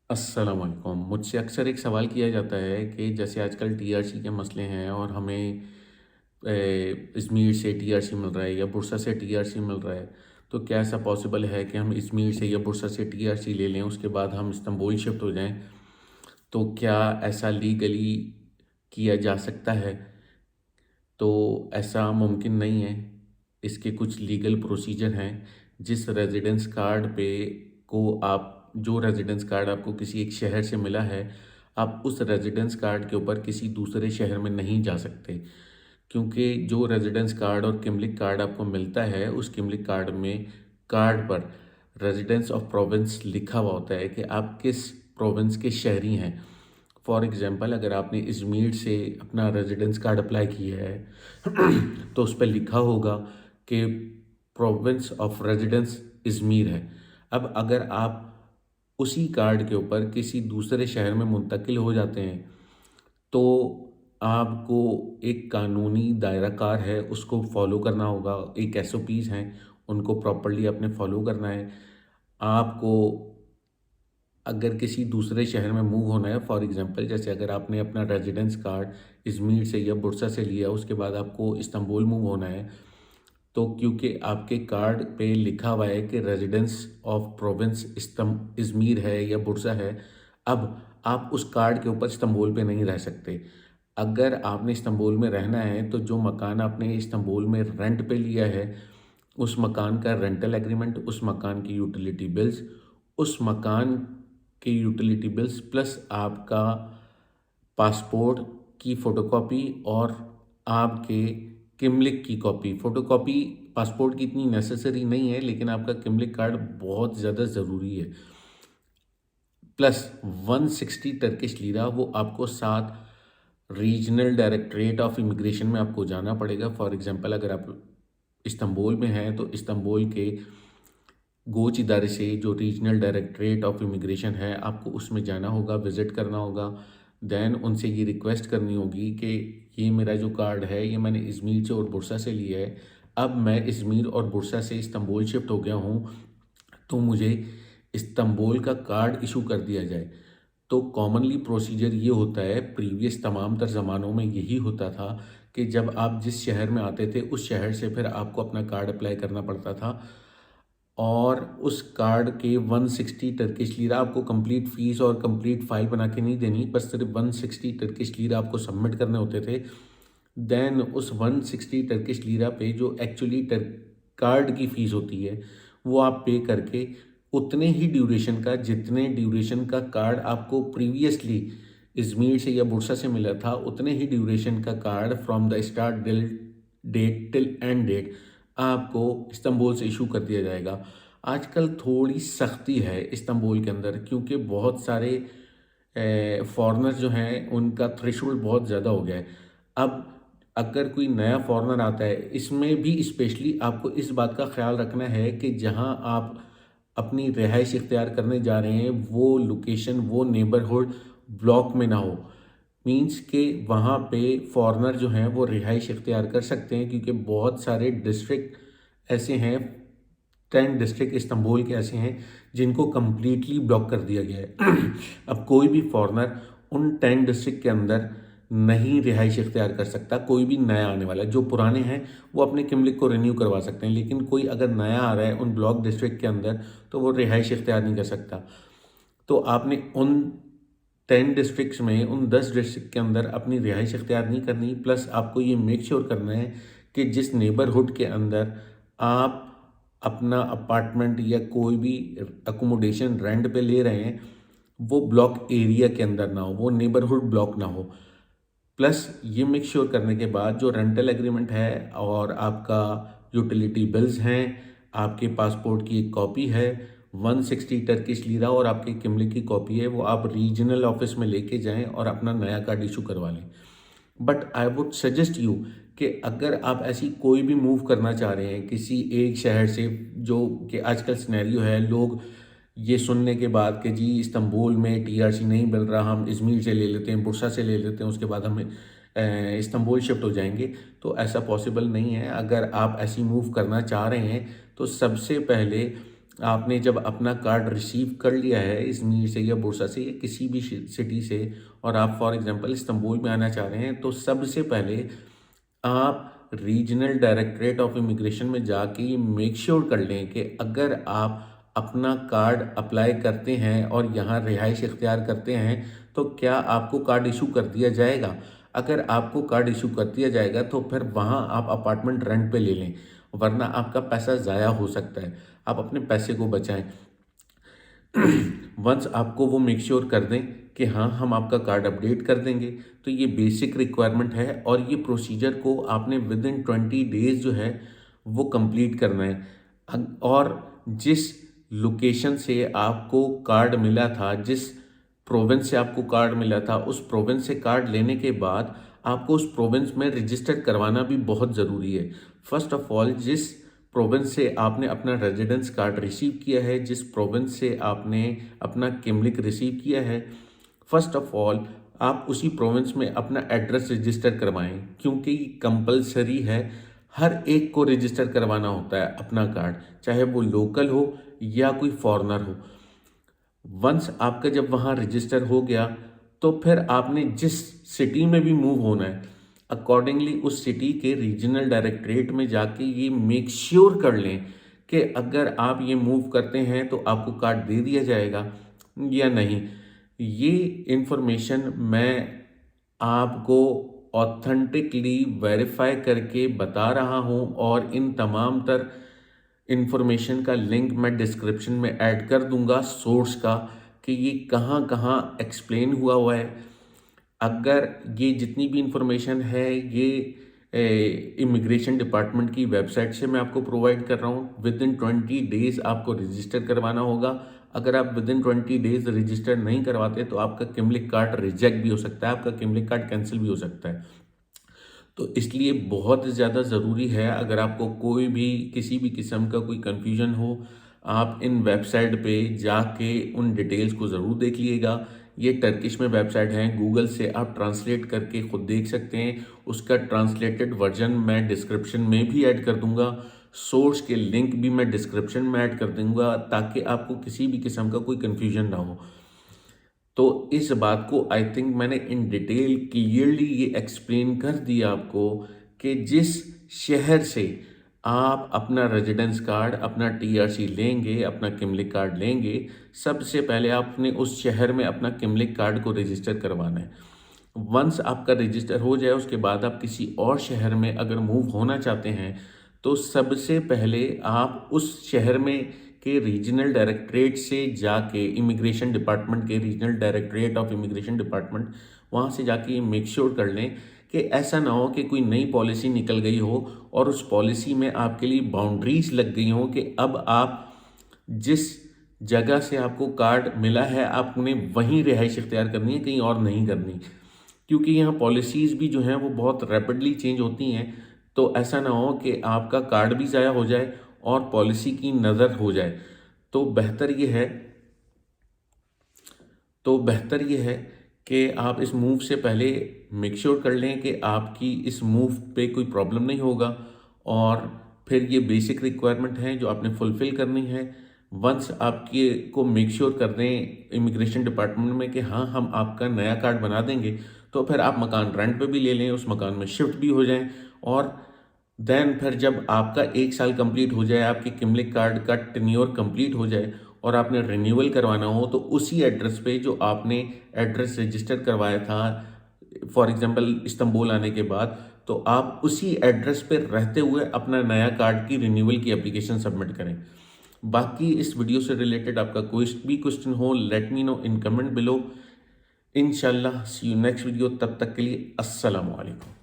अस्सलाम वालेकुम। मुझसे अक्सर एक सवाल किया जाता है कि जैसे आजकल टीआरसी के मसले हैं और हमें इज़मीर से टीआरसी मिल रहा है या बुरसा से टीआरसी मिल रहा है, तो क्या ऐसा पॉसिबल है कि हम इज़मीर से या बुरसा से टीआरसी ले लें, उसके बाद हम इस्तांबुल शिफ्ट हो जाएँ? तो क्या ऐसा लीगली किया जा सकता है? तो ऐसा मुमकिन नहीं है। इसके कुछ लीगल प्रोसीजर हैं। जिस रेज़िडेंस कार्ड पे को आप जो रेज़िडेंस कार्ड आपको किसी एक शहर से मिला है, आप उस रेज़िडेंस कार्ड के ऊपर किसी दूसरे शहर में नहीं जा सकते। क्योंकि जो रेज़िडेंस कार्ड और किमलिक कार्ड आपको मिलता है, उस किमलिक कार्ड में कार्ड पर रेज़िडेंस ऑफ प्रोविंस लिखा हुआ होता है कि आप किस प्रोविंस के शहरी हैं। फॉर एग्ज़ाम्पल, अगर आपने इज़मीर से अपना रेज़िडेंस कार्ड अप्लाई किया है तो उस पे लिखा होगा कि प्रोविंस ऑफ रेज़िडेंस इज़मीर है। अब अगर आप उसी कार्ड के ऊपर किसी दूसरे शहर में मुंतकिल हो जाते हैं, तो आपको एक कानूनी दायरा कार है, उसको फ़ॉलो करना होगा। एक एसओपीज़ हैं, उनको प्रॉपर्ली आपने फ़ॉलो करना है। आपको अगर किसी दूसरे शहर में मूव होना है, फॉर एग्ज़ाम्पल जैसे अगर आपने अपना रेज़िडेंस कार्ड इज़मीर से या बुरसा से लिया, उसके बाद आपको इस्तांबुल मूव होना है, तो क्योंकि आपके कार्ड पे लिखा हुआ है कि रेज़िडेंस ऑफ प्रोविंस इज़मीर है या बुरसा है, अब आप उस कार्ड के ऊपर इस्तांबुल पे नहीं रह सकते। अगर आपने इस्तांबुल में रहना है, तो जो मकान आपने इस्तांबुल में रेंट पे लिया है, उस मकान का रेंटल एग्रीमेंट, उस मकान की यूटिलिटी बिल्स, उस मकान की यूटिलिटी बिल्स प्लस आपका पासपोर्ट की फ़ोटोकॉपी और आपके किमलिक की कॉपी। फ़ोटोकॉपी पासपोर्ट की इतनी नेसेसरी नहीं है, लेकिन आपका किमलिक कार्ड बहुत ज़्यादा ज़रूरी है। प्लस 160 टर्किश लीरा, वो आपको साथ रीजनल डायरेक्टरेट ऑफ इमिग्रेशन में आपको जाना पड़ेगा। फॉर एग्ज़ाम्पल, अगर आप इस्तांबुल में हैं, तो इस्तांबुल के गोच इदारे से जो रीजनल डायरेक्टरेट ऑफ इमिग्रेशन है, आपको उसमें जाना होगा, विज़िट करना होगा। देन उनसे ये रिक्वेस्ट करनी होगी कि ये मेरा जो कार्ड है, ये मैंने इज़मीर से और बुरसा से लिया है। अब मैं इज़मीर और बुरसा से इस्तांबुल शिफ्ट हो गया हूँ, तो मुझे इस्तांबुल का कार्ड इशू कर दिया जाए। तो कॉमनली प्रोसीजर ये होता है, प्रीवियस तमाम तर ज़मानों में यही होता था कि जब आप जिस शहर में आते थे, उस शहर से फिर आपको अपना कार्ड अप्लाई करना पड़ता था और उस कार्ड के 160 टर्किश लीरा आपको कंप्लीट फ़ीस और कंप्लीट फ़ाइल बना के नहीं देनी, बस सिर्फ 160 टर्किश लीरा आपको सबमिट करने होते थे। देन उस 160 टर्किश लीरा पे जो एक्चुअली टर कार्ड की फ़ीस होती है, वो आप पे करके उतने ही ड्यूरेशन का, जितने ड्यूरेशन का कार्ड आपको प्रीवियसली इज़मीर से या बुरसा से मिला था, उतने ही ड्यूरेशन का card from the start date till end date आपको इस्तांबुल से इशू कर दिया जाएगा। आजकल थोड़ी सख्ती है इस्तांबुल के अंदर, क्योंकि बहुत सारे फॉरेनर जो हैं, उनका थ्रेशोल्ड बहुत ज़्यादा हो गया है। अब अगर कोई नया फॉरेनर आता है, इसमें भी स्पेशली आपको इस बात का ख्याल रखना है कि जहां आप अपनी रिहाइश इख्तियार करने जा रहे हैं, वो लोकेशन, वो नेबरहुड ब्लॉक में ना हो। मीन्स कि वहाँ पे फॉरेनर जो हैं वो रिहाइश इख्तियार कर सकते हैं, क्योंकि बहुत सारे डिस्ट्रिक्ट ऐसे हैं, 10 डिस्ट्रिक्ट इस्तांबुल के ऐसे हैं जिनको कम्प्लीटली ब्लॉक कर दिया गया है। अब कोई भी फॉरेनर उन 10 डिस्ट्रिक्ट के अंदर नहीं रिहाइश इख्तियार कर सकता। कोई भी नया आने वाला है, जो पुराने हैं वो अपने किमलिक को रिन्यू करवा सकते हैं, लेकिन कोई अगर नया आ रहा है उन ब्लॉक डिस्ट्रिक्ट के अंदर, तो वो रिहाइश इख्तियार नहीं कर सकता। तो आपने उन 10 डिस्ट्रिक्ट्स में, उन 10 डिस्ट्रिक्ट के अंदर अपनी रिहाइश इख्तियार नहीं करनी। प्लस आपको ये मेक श्योर करना है कि जिस नेबरहुड के अंदर आप अपना अपार्टमेंट या कोई भी अकोमोडेशन रेंट पे ले रहे हैं, वो ब्लॉक एरिया के अंदर ना हो, वो नेबरहुड ब्लॉक ना हो। प्लस ये मेक श्योर करने के बाद जो रेंटल एग्रीमेंट है और आपका यूटिलिटी बिल्स हैं, आपके पासपोर्ट की एक कॉपी है, 160 टर्किश लीरा और आपके किमले की कॉपी है, वो आप रीजनल ऑफिस में लेके जाएं और अपना नया कार्ड इशू करवा लें। But I would suggest you कि अगर आप ऐसी कोई भी मूव करना चाह रहे हैं किसी एक शहर से, जो कि आजकल सिनेरियो है, लोग ये सुनने के बाद कि जी इस्तांबुल में टीआरसी नहीं मिल रहा, हम इज़मीर से ले लेते हैं, बुरसा से ले लेते हैं, उसके बाद हमें इस्तांबुल शिफ्ट हो जाएंगे, तो ऐसा पॉसिबल नहीं है। अगर आप ऐसी मूव करना चाह रहे हैं, तो सबसे पहले आपने जब अपना कार्ड रिसीव कर लिया है इज़मीर से या बुर्सा से या किसी भी सिटी से, और आप फॉर एग्जांपल इस्तांबुल में आना चाह रहे हैं, तो सबसे पहले आप रीजनल डायरेक्टरेट ऑफ इमिग्रेशन में जाके ये मेक श्योर कर लें कि अगर आप अपना कार्ड अप्लाई करते हैं और यहाँ रिहाइश इख्तियार करते हैं तो क्या आपको कार्ड इशू कर दिया जाएगा। अगर आपको कार्ड इशू कर दिया जाएगा तो फिर वहाँ आप अपार्टमेंट रेंट पे ले लें, वरना आपका पैसा ज़ाया हो सकता है। आप अपने पैसे को बचाएं। वंस आपको वो मेक श्योर कर दें कि हाँ हम आपका कार्ड अपडेट कर देंगे, तो ये बेसिक रिक्वायरमेंट है और ये प्रोसीजर को आपने विद इन 20 डेज़ जो है वो कंप्लीट करना है। और जिस लोकेशन से आपको कार्ड मिला था, जिस प्रोविंस से आपको कार्ड मिला था, उस प्रोविंस से कार्ड लेने के बाद आपको उस प्रोविंस में रजिस्टर करवाना भी बहुत ज़रूरी है। फर्स्ट ऑफ ऑल, जिस प्रोविंस से आपने अपना रेजिडेंस कार्ड रिसीव किया है, जिस प्रोविंस से आपने अपना किमलिक रिसीव किया है, फर्स्ट ऑफ ऑल आप उसी प्रोविंस में अपना एड्रेस रजिस्टर करवाएं, क्योंकि कंपलसरी है, हर एक को रजिस्टर करवाना होता है अपना कार्ड, चाहे वो लोकल हो या कोई फॉरेनर हो। वंस आपका जब वहाँ रजिस्टर हो गया तो फिर आपने जिस सिटी में भी मूव होना है, अकॉर्डिंगली उस सिटी के रीजनल डायरेक्टरेट में जाके ये मेक श्योर कर लें कि अगर आप ये मूव करते हैं तो आपको कार्ड दे दिया जाएगा या नहीं। ये इंफॉर्मेशन मैं आपको ऑथेंटिकली वेरीफाई करके बता रहा हूँ और इन तमाम तर इंफॉर्मेशन का लिंक मैं डिस्क्रिप्शन में ऐड कर दूंगा सोर्स का, कि ये कहाँ कहाँ एक्सप्लेन हुआ है। अगर ये जितनी भी इंफॉर्मेशन है ये इमिग्रेशन डिपार्टमेंट की वेबसाइट से मैं आपको प्रोवाइड कर रहा हूँ। विद इन 20 डेज़ आपको रजिस्टर करवाना होगा। अगर आप विद इन 20 डेज़ रजिस्टर नहीं करवाते तो आपका किमलिक कार्ड रिजेक्ट भी हो सकता है, आपका किमलिक कार्ड कैंसिल भी हो सकता है। तो इसलिए बहुत ज़्यादा ज़रूरी है, अगर आपको कोई भी किसी भी किस्म का कोई कन्फ्यूजन हो, आप इन वेबसाइट पे जाके उन डिटेल्स को ज़रूर देख लीजिएगा। ये टर्किश में वेबसाइट है, गूगल से आप ट्रांसलेट करके ख़ुद देख सकते हैं। उसका ट्रांसलेटेड वर्जन मैं डिस्क्रिप्शन में भी ऐड कर दूंगा, सोर्स के लिंक भी मैं डिस्क्रिप्शन में ऐड कर दूंगा, ताकि आपको किसी भी किस्म का कोई कन्फ्यूजन ना हो। तो इस बात को आई थिंक मैंने इन डिटेल क्लियरली ये एक्सप्लेन कर दिया आपको कि जिस शहर से आप अपना रेजिडेंस कार्ड, अपना टीआरसी लेंगे, अपना किमलिक कार्ड लेंगे, सबसे पहले आपने उस शहर में अपना किमलिक कार्ड को रजिस्टर करवाना है। वंस आपका रजिस्टर हो जाए उसके बाद आप किसी और शहर में अगर मूव होना चाहते हैं तो सबसे पहले आप उस शहर में के रीजनल डायरेक्टरेट से जाके, इमिग्रेशन डिपार्टमेंट के regional directorate of immigration department, वहाँ से जाके ये मेक श्योर कर लें कि ऐसा ना हो कि कोई नई पॉलिसी निकल गई हो और उस पॉलिसी में आपके लिए बाउंड्रीज लग गई हो कि अब आप जिस जगह से आपको कार्ड मिला है आपने वहीं रिहाइश इख्तियार करनी है, कहीं और नहीं करनी। क्योंकि यहाँ पॉलिसीज़ भी जो हैं वो बहुत रैपिडली चेंज होती हैं, तो ऐसा ना हो कि आपका कार्ड भी ज़ाया हो जाए और पॉलिसी की नज़र हो जाए। तो बेहतर ये है कि आप इस मूव से पहले मेक श्योर कर लें कि आपकी इस मूव पे कोई प्रॉब्लम नहीं होगा, और फिर ये बेसिक रिक्वायरमेंट हैं जो आपने फुलफ़िल करनी है। वंस आपके को मेक श्योर कर दें इमिग्रेशन डिपार्टमेंट में कि हाँ हम आपका नया कार्ड बना देंगे, तो फिर आप मकान रेंट पे भी ले लें, उस मकान में शिफ्ट भी हो जाएं, और देन फिर जब आपका 1 साल कंप्लीट हो जाए, आपके किमलिक कार्ड का टेन्योर कंप्लीट हो जाए और आपने रिन्यूअल करवाना हो, तो उसी एड्रेस पे जो आपने एड्रेस रजिस्टर करवाया था, फॉर एग्जांपल इस्तांबुल आने के बाद, तो आप उसी एड्रेस पे रहते हुए अपना नया कार्ड की रिन्यूअल की एप्लीकेशन सबमिट करें। बाकी इस वीडियो से रिलेटेड आपका कोई भी क्वेश्चन हो, let me know in comment below. इंशाल्लाह सी यू नेक्स्ट वीडियो। तब तक के लिए अस्सलाम वालेकुम।